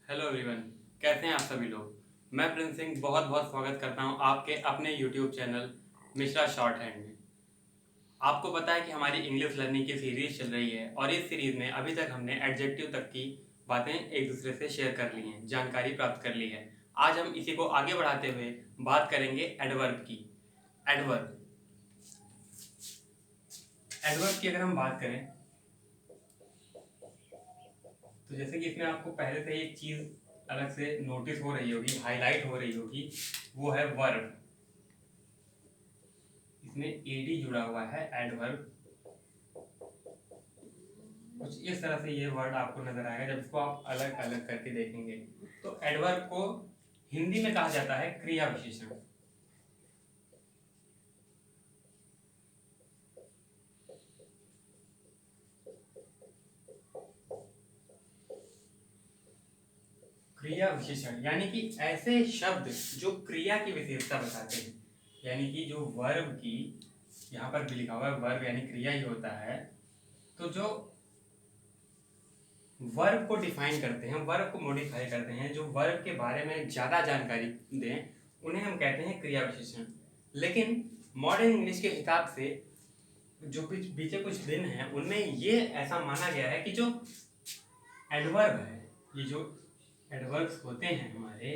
Hello everyone. कैसे हैं आप सभी लोग। मैं प्रिंस सिंह बहुत बहुत स्वागत करता हूं आपके अपने YouTube channel Mishra short hand में। आपको पता है कि हमारी इंग्लिश लर्निंग की सीरीज़ चल रही है और इस सीरीज़ में अभी तक हमने एडजेक्टिव तक की बातें एक दूसरे से शेयर कर ली हैं, जानकारी प्राप्त कर ली है। आज हम इसी को आगे बढ़ाते हुए बात करेंगे एडवर्ब की। एडवर्ब एडवर्ब की अगर हम बात करें तो जैसे कि इसमें आपको पहले से ही एक चीज़ अलग से नोटिस हो रही होगी, हाईलाइट हो रही होगी, वो है वर्ब। इसमें एडी जुड़ा हुआ है, एडवर्ब। कुछ इस तरह से ये वर्ड आपको नजर आएगा जब इसको आप अलग अलग करके देखेंगे। तो एडवर्ब को हिंदी में कहा जाता है क्रिया विशेषण। क्रिया विशेषण यानी कि ऐसे शब्द जो क्रिया की विशेषता बताते हैं, यानी कि जो वर्ब की, यहाँ पर भी लिखा हुआ है वर्ब यानी क्रिया ही होता है। तो जो वर्ब को डिफाइन करते हैं, वर्ब को मॉडिफाई करते हैं, जो वर्ब के बारे में ज़्यादा जानकारी दें, उन्हें हम कहते हैं क्रिया विशेषण। लेकिन मॉडर्न इंग्लिश के हिसाब से जो बीते कुछ दिन हैं उनमें ये ऐसा माना गया है कि जो एडवर्ब है, ये जो एडवर्ब्स होते हैं हमारे,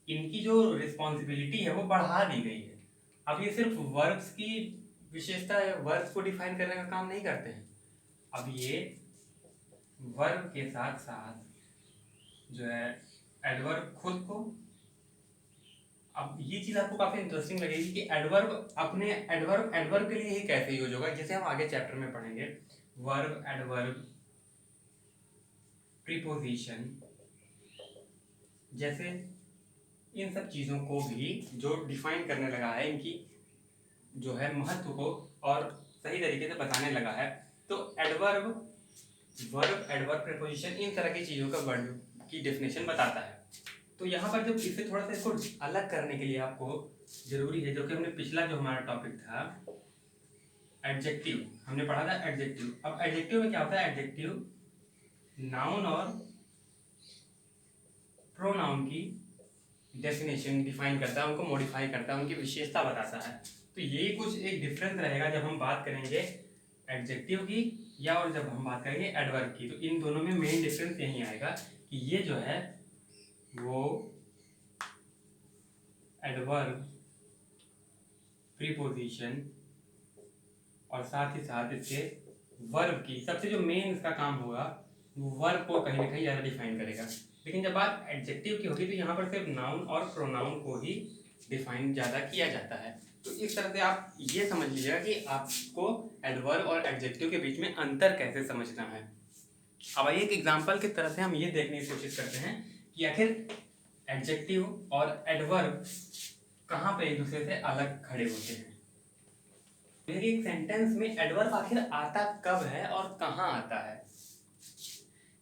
इनकी जो रिस्पॉन्सिबिलिटी है वो बढ़ा दी गई है। अब ये सिर्फ वर्ब्स की विशेषता है, वर्ब्स को डिफाइन करने का काम नहीं करते हैं। अब ये वर्ब के साथ साथ जो है एडवर्ब खुद को, अब ये चीज आपको काफी इंटरेस्टिंग लगेगी कि एडवर्ब अपने एडवर्ब एडवर्ब के लिए ही कैसे यूज होगा, जैसे हम आगे चैप्टर में पढ़ेंगे। वर्ब, एडवर्ब, प्रीपोजिशन, जैसे इन सब चीजों को भी जो डिफाइन करने लगा है, इनकी जो है महत्व को और सही तरीके से बताने लगा है। तो एडवर्ब, वर्ब, एडवर्ब, प्रीपोजिशन, इन तरह की चीजों का वर्ड की डेफिनेशन बताता है। तो यहाँ पर जब इसे थोड़ा सा इसको अलग करने के लिए आपको जरूरी है, जो कि हमने पिछला जो हमारा टॉपिक था एडजेक्टिव, हमने पढ़ा था एडजेक्टिव। अब एडजेक्टिव में क्या होता है, एडजेक्टिव नाउन और प्रोनाउन की डेफिनेशन डिफाइन करता है, उनको मॉडिफाई करता है, उनकी विशेषता बताता है। तो यही कुछ एक डिफरेंस रहेगा जब हम बात करेंगे एडजेक्टिव की या और जब हम बात करेंगे एडवर्ब की। तो इन दोनों में मेन डिफरेंस यही आएगा कि ये जो है वो एडवर्ब, प्रीपोजिशन और साथ ही साथ इसके वर्ब की सबसे जो मेन इसका काम होगा वो वर्ब को कहीं ना कहीं ज़्यादा डिफाइन करेगा। लेकिन जब बात एडजेक्टिव की होगी तो यहाँ पर सिर्फ नाउन और प्रोनाउन को ही डिफाइन ज़्यादा किया जाता है। तो इस तरह से आप ये समझ लीजिएगा कि आपको एडवर्ब और एडजेक्टिव के बीच में अंतर कैसे समझना है। अब आइए एक एग्जाम्पल की तरह से हम ये देखने की कोशिश करते हैं कि आखिर एडजेक्टिव और एडवर्ब कहाँ पे एक दूसरे से अलग खड़े होते हैं। एक सेंटेंस में एडवर्ब आखिर आता कब है और कहाँ आता है।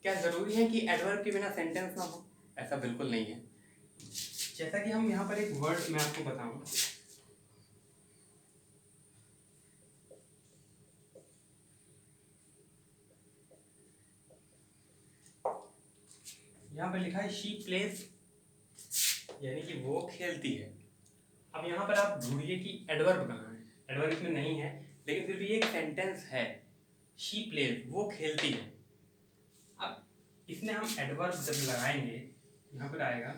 क्या जरूरी है कि एडवर्ब के बिना सेंटेंस ना हो? ऐसा बिल्कुल नहीं है। जैसा कि हम यहाँ पर एक वर्ड मैं आपको बताऊं, यहाँ पर लिखा है शी प्लेज, यानी कि वो खेलती है। अब यहाँ पर आप ढूंढिए कि एडवर्ब कहाँ है। एडवर्ब इसमें नहीं है, लेकिन फिर भी एक सेंटेंस है, शी प्लेज, वो खेलती है। अब इसमें हम एडवर्ब जब लगाएंगे, यहाँ पर आएगा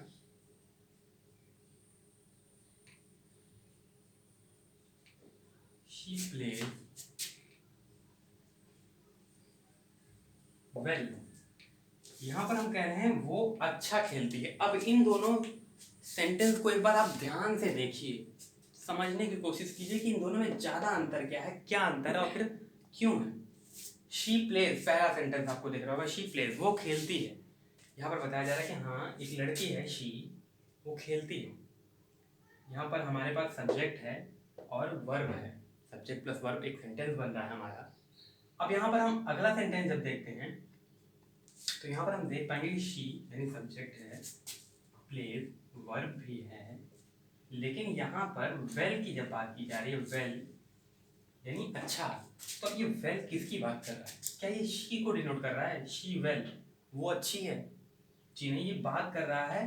शी प्लेज वेल। यहाँ पर हम कह रहे हैं वो अच्छा खेलती है। अब इन दोनों सेंटेंस को एक बार आप ध्यान से देखिए, समझने की कोशिश कीजिए कि इन दोनों में ज्यादा अंतर क्या है, क्या अंतर है और फिर क्यों है। शी प्लेज, पहला सेंटेंस आपको दिख रहा होगा, शी प्लेज, वो खेलती है। यहाँ पर बताया जा रहा है कि हाँ एक लड़की है शी, वो खेलती है। यहाँ पर हमारे पास सब्जेक्ट है और वर्ब है, सब्जेक्ट प्लस वर्ब एक सेंटेंस बन रहा है हमारा। अब यहाँ पर हम अगला सेंटेंस जब देखते हैं तो यहाँ पर हम देख पाएंगे कि शी यानी सब्जेक्ट है, प्लेज वर्ब भी है, लेकिन यहाँ पर वेल की जब बात की जा रही है, वेल यानी अच्छा, तो अब ये वेल किसकी बात कर रहा है? क्या ये शी को डिनोट कर रहा है? शी वेल, वो अच्छी है। जी नहीं, ये बात कर रहा है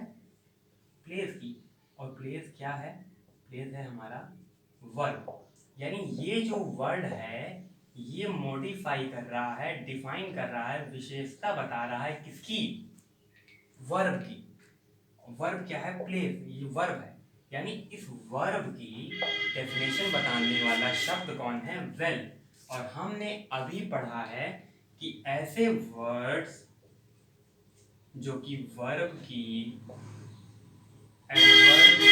प्लेस की, और प्लेस क्या है? प्लेस है हमारा वर्ब। यानी ये जो वर्ड है ये मॉडिफाई कर रहा है, डिफाइन कर रहा है, विशेषता बता रहा है किसकी? वर्ब की। वर्ब क्या है? प्लेस, ये वर्ब है। यानी इस वर्ब की डेफिनेशन बताने वाला शब्द कौन है? वेल। और हमने अभी पढ़ा है कि ऐसे वर्ड्स जो कि वर्ब की, एडवर्ब की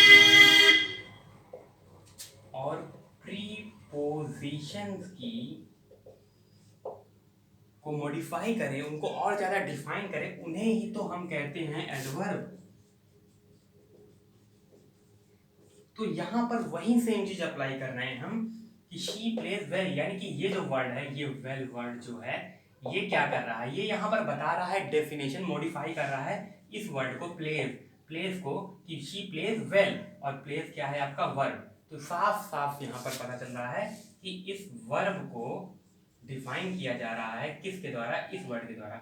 और प्रीपोजिशंस की को मॉडिफाई करें, उनको और ज्यादा डिफाइन करें, उन्हें ही तो हम कहते हैं एडवर्ब। तो यहां पर वही सेम चीज अप्लाई कर रहे हैं हम कि शी प्लेज वेल। यानी कि ये जो वर्ड है, ये वेल वर्ड जो है, ये क्या कर रहा है? ये यहां पर बता रहा है डेफिनेशन, मॉडिफाई कर रहा है इस वर्ड को, प्लेज, प्लेस को, कि शी प्लेज वेल। और प्लेस क्या है? आपका वर्ब। तो साफ साफ यहाँ पर पता चल रहा है कि इस वर्ब को डिफाइन किया जा रहा है किसके द्वारा? इस वर्ड के द्वारा।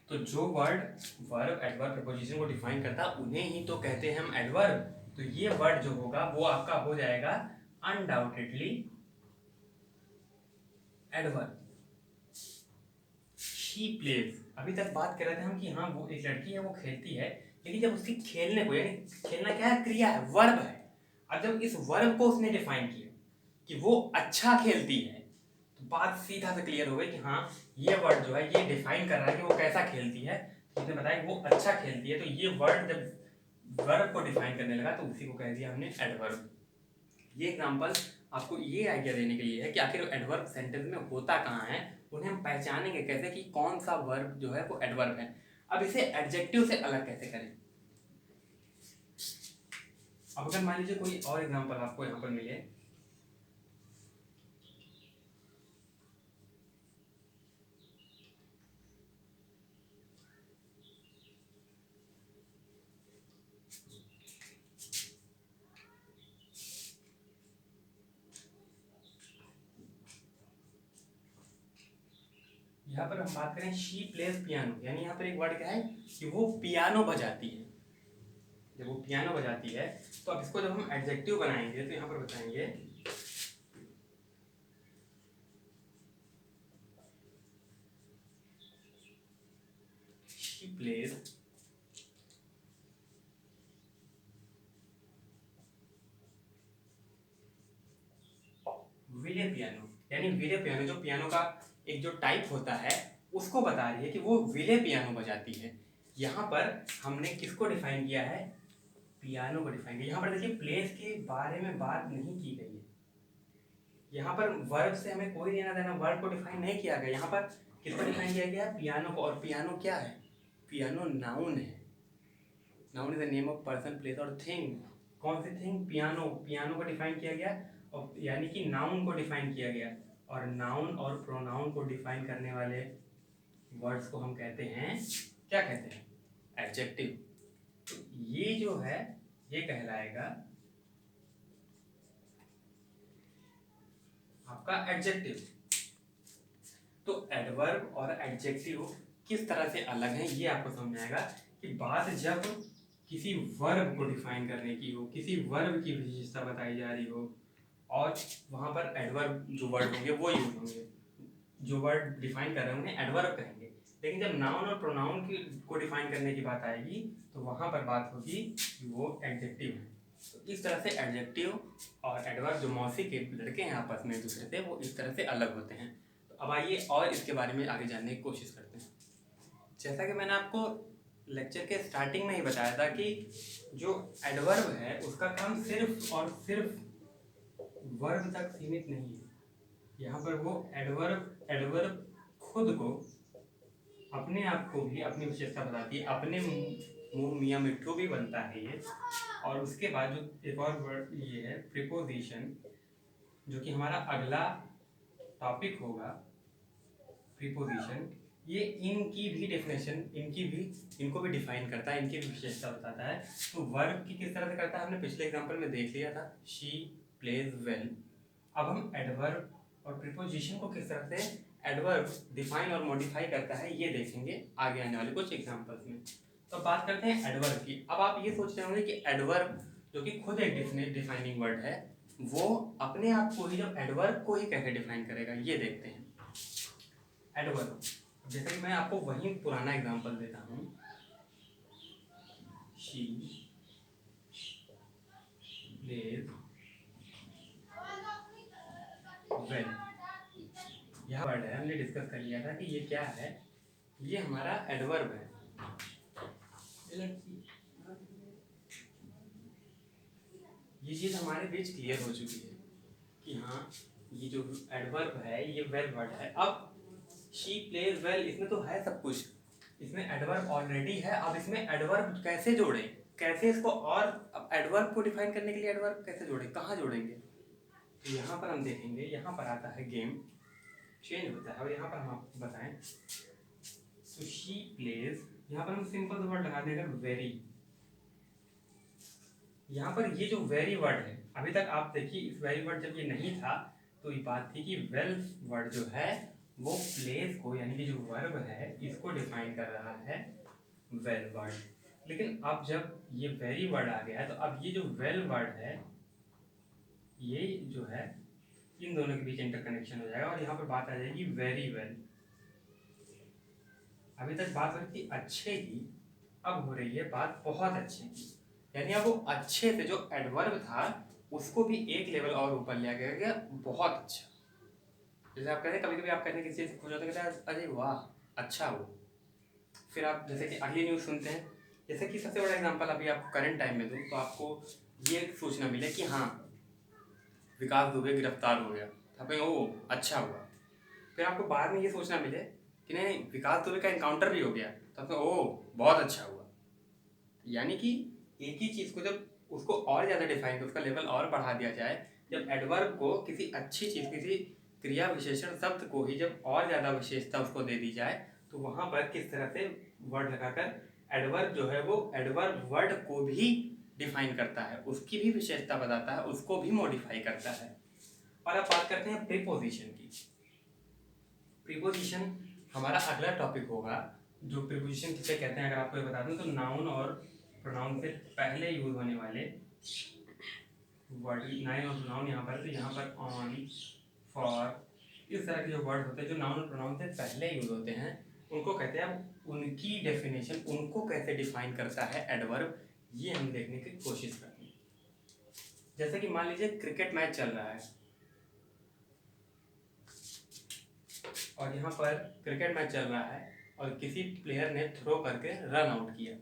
तो जो वर्ड वर्ब, एडवर्ब, प्रपोजिशन को डिफाइन करता है उन्हें ही तो कहते हैं हम एडवर्ब। तो ये वर्ड जो होगा वो आपका हो जाएगा अनडाउटेडली एडवर्ब। शी प्लेज, अभी तक बात कर रहे थे हम कि हाँ वो एक लड़की है, वो खेलती है, लेकिन जब उसकी खेलने को, यानी खेलना क्या है? क्रिया है, वर्ब है। अब जब इस वर्ब को उसने डिफाइन किया कि वो अच्छा खेलती है, तो बात सीधा से क्लियर हो गई कि हाँ ये वर्ड जो है ये डिफाइन कर रहा है कि वो कैसा खेलती है। तो उसने बताया कि वो अच्छा खेलती है, तो ये वर्ड जब वर्ब को डिफाइन करने लगा तो उसी को कह दिया हमने एडवर्ब। ये एग्जांपल आपको ये आइडिया देने के लिए है कि आखिर एडवर्ब सेंटेंस में होता कहाँ है, उन्हें हम पहचानेंगे कैसे कि कौन सा वर्ब जो है वो एडवर्ब है। अब इसे एडजेक्टिव से अलग कैसे करें? अब अगर मान लीजिए कोई और एग्जांपल आपको यहाँ पर मिले, यहाँ पर हम बात करें शी प्लेज पियानो, यानी यहाँ पर एक वर्ड क्या है कि वो पियानो बजाती है। जब वो पियानो बजाती है तो अब इसको जब हम एडजेक्टिव बनाएंगे तो यहाँ पर बताएंगे शी प्लेज विले पियानो। यानी विले पियानो, जो पियानो का एक जो टाइप होता है उसको बता रही है कि वो विले पियानो बजाती है। यहाँ पर हमने किसको डिफाइन किया है? पियानो को डिफाइन किया। यहाँ पर देखिए प्लेस के बारे में बात नहीं की गई है, यहाँ पर वर्ब से हमें कोई लेना देना, वर्ब को डिफाइन नहीं किया गया। यहाँ पर किसको डिफाइन किया गया? पियानो को। और पियानो क्या है? पियानो नाउन है। Noun is the name of person, place और थिंग। कौन सी थिंग? पियानो। पियानो को डिफाइन किया गया, और यानी कि नाउन को डिफाइन किया गया। और नाउन और प्रोनाउन को डिफाइन करने वाले वर्ड्स को हम कहते हैं, क्या कहते हैं? एडजेक्टिव। तो ये जो है ये कहलाएगा आपका एडजेक्टिव। तो एडवर्ब और एडजेक्टिव किस तरह से अलग हैं ये आपको समझ आएगा कि बात जब किसी वर्ब को डिफाइन करने की हो, किसी वर्ब की विशेषता बताई जा रही हो, और वहाँ पर एडवर्ब जो वर्ड होंगे वो यूज होंगे। जो वर्ड डिफाइन कर रहे हैं उन्हें एडवर्ब कहेंगे। लेकिन जब नाउन और प्रोनाउन की को डिफाइन करने की बात आएगी तो वहाँ पर बात होगी कि वो एडजेक्टिव है। तो इस तरह से एडजेक्टिव और एडवर्ब जो मौसी के लड़के हैं आपस में एक दूसरे से, वो इस तरह से अलग होते हैं। तो अब आइए और इसके बारे में आगे जानने की कोशिश करते हैं। जैसा कि मैंने आपको लेक्चर के स्टार्टिंग में ही बताया था कि जो एडवर्ब है उसका काम सिर्फ और सिर्फ वर्ब तक सीमित नहीं है। यहाँ पर वो एडवर्ब एडवर्ब खुद को, अपने आप को भी अपनी विशेषता बताती है, अपने मुंह मियाँ मिट्ठू भी बनता है ये। और उसके बाद जो एक और वर्ड ये है प्रीपोजिशन, जो कि हमारा अगला टॉपिक होगा। प्रीपोजिशन ये इनकी भी डेफिनेशन, इनको भी डिफाइन करता है, इनकी भी विशेषता बताता है। तो वर्ब की किस तरह से करता है हमने पिछले एग्जाम्पल में देख लिया था, शी प्लेज वेल। अब हम एडवर्ब और प्रीपोजिशन को किस तरह से एडवर्ब डिफाइन और मॉडिफाई करता है ये देखेंगे आगे आने वाले कुछ एग्जाम्पल्स में। तो बात करते हैं एडवर्ब की। अब आप ये सोच रहे होंगे कि एडवर्ब जो कि खुद एक डिफाइनिंग वर्ड है, वो अपने आप को ही, जब एडवर्ब को ही कैसे डिफाइन करेगा, ये देखते हैं। एडवर्ब, जैसे कि मैं आपको वही पुराना एग्जांपल देता हूँ, शी प्लेज वेल। यह वर्ड है, हमने डिस्कस कर लिया था कि ये क्या है, ये हमारा एडवर्ब है। ये चीज़ हमारे बीच क्लियर हो चुकी है कि हाँ, ये जो एडवर्ब है ये वेल वर्ड है। अब शी प्लेज वेल, इसमें तो है सब कुछ, इसमें एडवर्ब ऑलरेडी है। अब इसमें एडवर्ब कैसे जोड़ें, कैसे इसको, और अब एडवर्ब को डिफाइन करने के लिए एडवर्ब कैसे जोड़ें, कहाँ जोड़ेंगे, तो यहाँ पर हम देखेंगे, यहाँ पर आता है गेम, चेंज होता है। और यहाँ पर हम आपको बताएं, तो शी प्लेज, यहाँ पर हम सिंपल वर्ड लगा देंगे वेरी। यहाँ पर ये जो वेरी वर्ड है, अभी तक आप देखिए, इस वेरी वर्ड जब ये नहीं था तो ये बात थी कि वेल वर्ड जो है वो प्लेस को, यानी कि जो वर्ब है इसको डिफाइन कर रहा है वेल वर्ड। लेकिन अब जब ये वेरी वर्ड आ गया है, तो अब ये जो वेल वर्ड है, ये जो है इन दोनों के बीच इंटरकनेक्शन हो जाएगा और यहाँ पर बात आ जाएगी वेरी वेल। अभी तक बात हो रही थी अच्छे की, अब हो रही है बात बहुत अच्छे की। यानी अब वो अच्छे से जो एडवर्ब था उसको भी एक लेवल और ऊपर लिया गया, बहुत अच्छा। जैसे आप कहते हैं, कभी कभी आप कहते हैं किसी चीज़ से खुश होते हैं, अरे वाह अच्छा हो। फिर आप जैसे कि अगली न्यूज़ सुनते हैं, जैसे कि सबसे बड़ा एग्जांपल अभी आपको करंट टाइम में दूँ, तो आपको ये सूचना मिले कि हाँ विकास दुबे गिरफ्तार हो गया, तो आप कहें ओ अच्छा हुआ। फिर आपको बाद में ये सोचना मिले कि नहीं विकास दुबे का इनकाउंटर भी हो गया, तो आप कहें ओ बहुत अच्छा हुआ। यानी कि एक ही चीज़ को जब उसको और ज़्यादा डिफाइन कर, उसका लेवल और बढ़ा दिया जाए, जब एडवर्ब को किसी अच्छी चीज़, किसी क्रिया विशेषण शब्द को ही जब और ज़्यादा विशेषता उसको दे दी जाए, तो वहाँ पर किस तरह से वर्ड लगाकर एडवर्ब जो है वो एडवर्ब वर्ड को भी डिफाइन करता है, उसकी भी विशेषता बताता है, उसको भी मॉडिफाई करता है। और अब बात करते हैं प्रीपोजिशन की। प्रीपोजिशन हमारा अगला टॉपिक होगा। जो प्रीपोजिशन किसे कहते हैं, अगर आपको ये बता दूं, तो नाउन और प्रोनाउन से पहले यूज होने वाले वर्ड, नाउन और प्रोनाउन यहाँ पर, तो यहाँ पर ऑन, फॉर, इस तरह के जो वर्ड होते हैं जो नाउन और प्रोनाउन से पहले यूज होते हैं, उनको कहते हैं। उनकी डेफिनेशन, उनको कैसे डिफाइन करता है एडवर्ब, ये हम देखने की कोशिश करते हैं। जैसे कि मान लीजिए क्रिकेट मैच चल रहा है और यहाँ पर क्रिकेट मैच चल रहा है और किसी प्लेयर ने थ्रो करके रन आउट किया,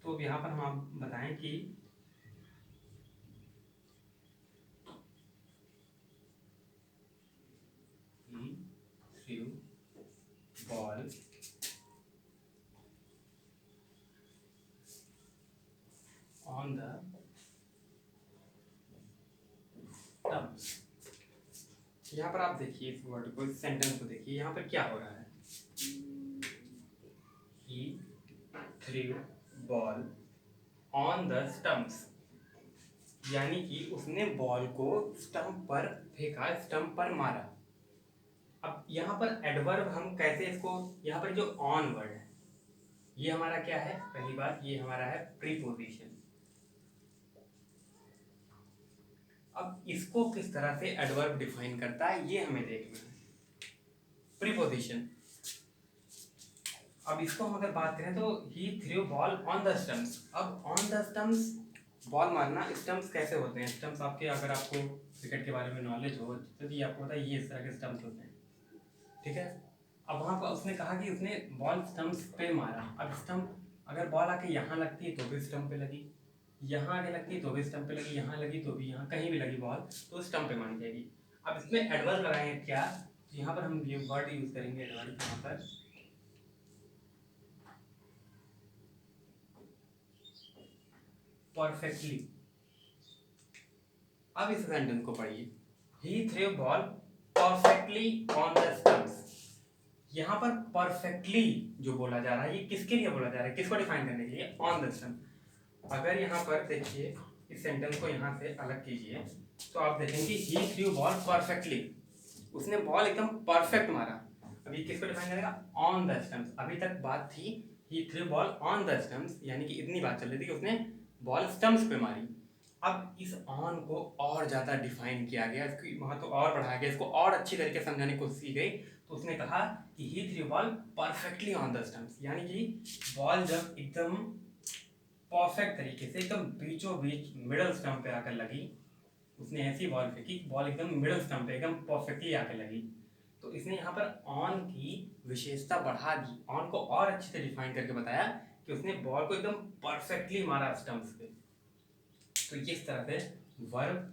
तो यहाँ पर हम आप बताएं कि he threw ball on the stumps। यहाँ पर आप देखिए इस वर्ड को, इस सेंटेंस को देखिए, यहाँ पर क्या हो रहा है, he threw ball on the stumps, यानी कि उसने बॉल को स्टंप पर फेंका, स्टंप पर मारा। अब यहाँ पर एडवर्ब हम कैसे इसको, यहाँ पर जो ऑन वर्ड है ये हमारा क्या है, पहली बात ये हमारा है प्रीपोजिशन। अब इसको किस तरह से एडवर्ब डिफाइन करता है ये हमें देखना है। प्रीपोजिशन, अब इसको हम अगर बात करें तो he threw ball on the stumps. अब ऑन द स्टम्प्स बॉल मारना, स्टम्प्स कैसे होते हैं, स्टम्प्स आपके, अगर आपको क्रिकेट के बारे में नॉलेज हो तो ये आपको पता है ये इस तरह के स्टम्प्स होते हैं, ठीक है। अब वहाँ पर उसने कहा कि उसने बॉल स्टम्प्स पे मारा। अब स्टम्प अगर बॉल आके यहाँ लगती है तो भी स्टम्प पे लगी, यहाँ आके लगती है तो भी स्टम्प पे लगी, यहाँ लगी तो भी, यहाँ कहीं भी लगी बॉल तो स्टम्प पे मानी जाएगी। अब इसमें एडवर्ब लगाएंगे क्या, तो यहाँ पर हम ये वर्ड यूज करेंगे एडवर्ब, यहाँ पर परफेक्टली। अब इस सेंटेंस को पढ़िए, he threw ball perfectly on the stumps. यहाँ पर परफेक्टली जो बोला जा रहा है ये किसके लिए बोला जा रहा है, किसको डिफाइन करने के लिए, ऑन द स्टम्प। अगर यहाँ पर देखिए इस सेंटेंस को यहाँ से अलग कीजिए तो आप देखेंगे ही थ्रेव बॉल परफेक्टली, उसने बॉल एकदम परफेक्ट मारा। अभी किसको डिफाइन करेगा? On the stumps. अभी तक बात थी he threw ball on the stumps, यानी कि इतनी बात चल रही थी कि उसने बॉल स्टम्प्स पे मारी। अब इस ऑन को और ज़्यादा डिफाइन किया गया, इसकी महत्व और बढ़ाया गया, इसको और अच्छी तरीके से समझाने की कोशिश की गई। तो उसने कहा कि he threw ball perfectly on the stumps, यानी कि बॉल जब एकदम परफेक्ट तरीके से एकदम बीचों बीच मिडल स्टम्प पे आकर लगी, उसने ऐसी बॉल फेंकी, बॉल एकदम मिडल स्टम्प पे एकदम परफेक्टली आकर लगी। तो इसने यहाँ पर ऑन की विशेषता बढ़ा दी, ऑन को और अच्छे से डिफाइन करके बताया कि उसने बॉल को एकदम परफेक्टली मारा स्टम्प्स पे। तो इस तरह से वर्ब,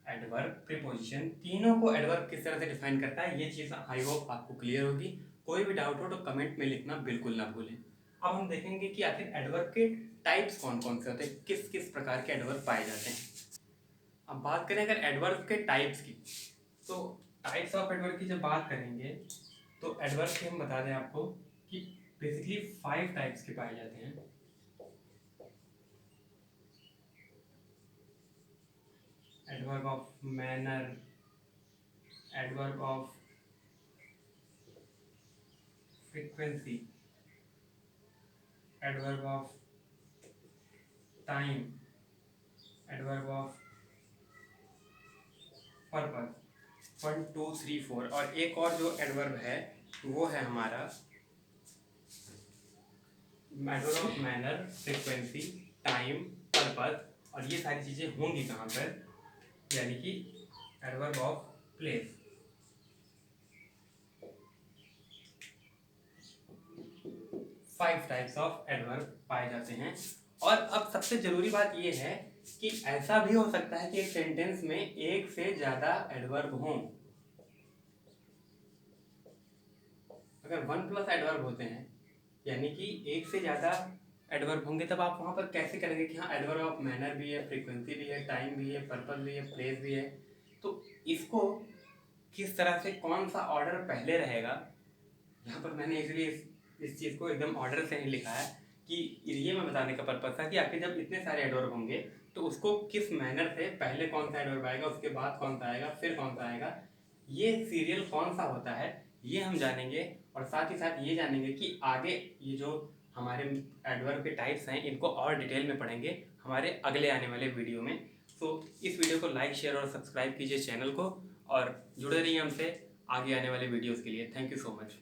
एडवर्ब, प्रीपोजिशन, तीनों को एडवर्ब किस तरह से डिफाइन करता है, ये चीज़ आई होप आपको क्लियर होगी। कोई भी डाउट हो तो कमेंट में लिखना बिल्कुल ना भूलें। अब हम देखेंगे कि आखिर एडवर्ब के टाइप्स कौन कौन से होते हैं, किस किस प्रकार के एडवर्ब पाए जाते हैं। अब बात करें अगर एडवर्ब के टाइप्स की, तो टाइप्स ऑफ एडवर्ब की जब बात करेंगे तो एडवर्ब के हम बता दें आपको कि बेसिकली 5 टाइप्स के पाए जाते हैं। Adverb of manner, adverb of frequency, adverb of time, adverb of purpose. 1 2 3 4। और एक और जो एडवर्ब है वो है हमारा adverb of manner, frequency, time, purpose. और ये सारी चीज़ें होंगी कहाँ पर, यानी कि adverb of place. Five types of adverb पाए जाते हैं। और अब सबसे जरूरी बात यह है कि ऐसा भी हो सकता है कि एक सेंटेंस में एक से ज्यादा एडवर्ब हों। अगर 1+ एडवर्ब होते हैं, यानी कि एक से ज्यादा एडवर्ब होंगे, तब आप वहां पर कैसे करेंगे कि हाँ एडवर्ब ऑफ मैनर भी है, फ्रीक्वेंसी भी है, टाइम भी है, पर्पस भी है, प्लेस भी है। तो इसको किस तरह से, कौन सा ऑर्डर पहले रहेगा, यहाँ पर मैंने इसलिए इस चीज़ को एकदम ऑर्डर से नहीं लिखा है कि ये मैं बताने का पर्पस था कि आखिर जब इतने सारे एडवर्ब होंगे तो उसको किस मैनर से, पहले कौन सा एडवर्ब आएगा, उसके बाद कौन सा आएगा, फिर कौन सा आएगा, ये सीरियल कौन सा होता है, ये हम जानेंगे। और साथ ही साथ ये जानेंगे कि आगे ये जो हमारे एडवर्ब के टाइप्स हैं इनको और डिटेल में पढ़ेंगे हमारे अगले आने वाले वीडियो में। तो इस वीडियो को लाइक, शेयर और सब्सक्राइब कीजिए चैनल को, और जुड़े रहिए हमसे आगे आने वाले वीडियोज़ के लिए। Thank you so much.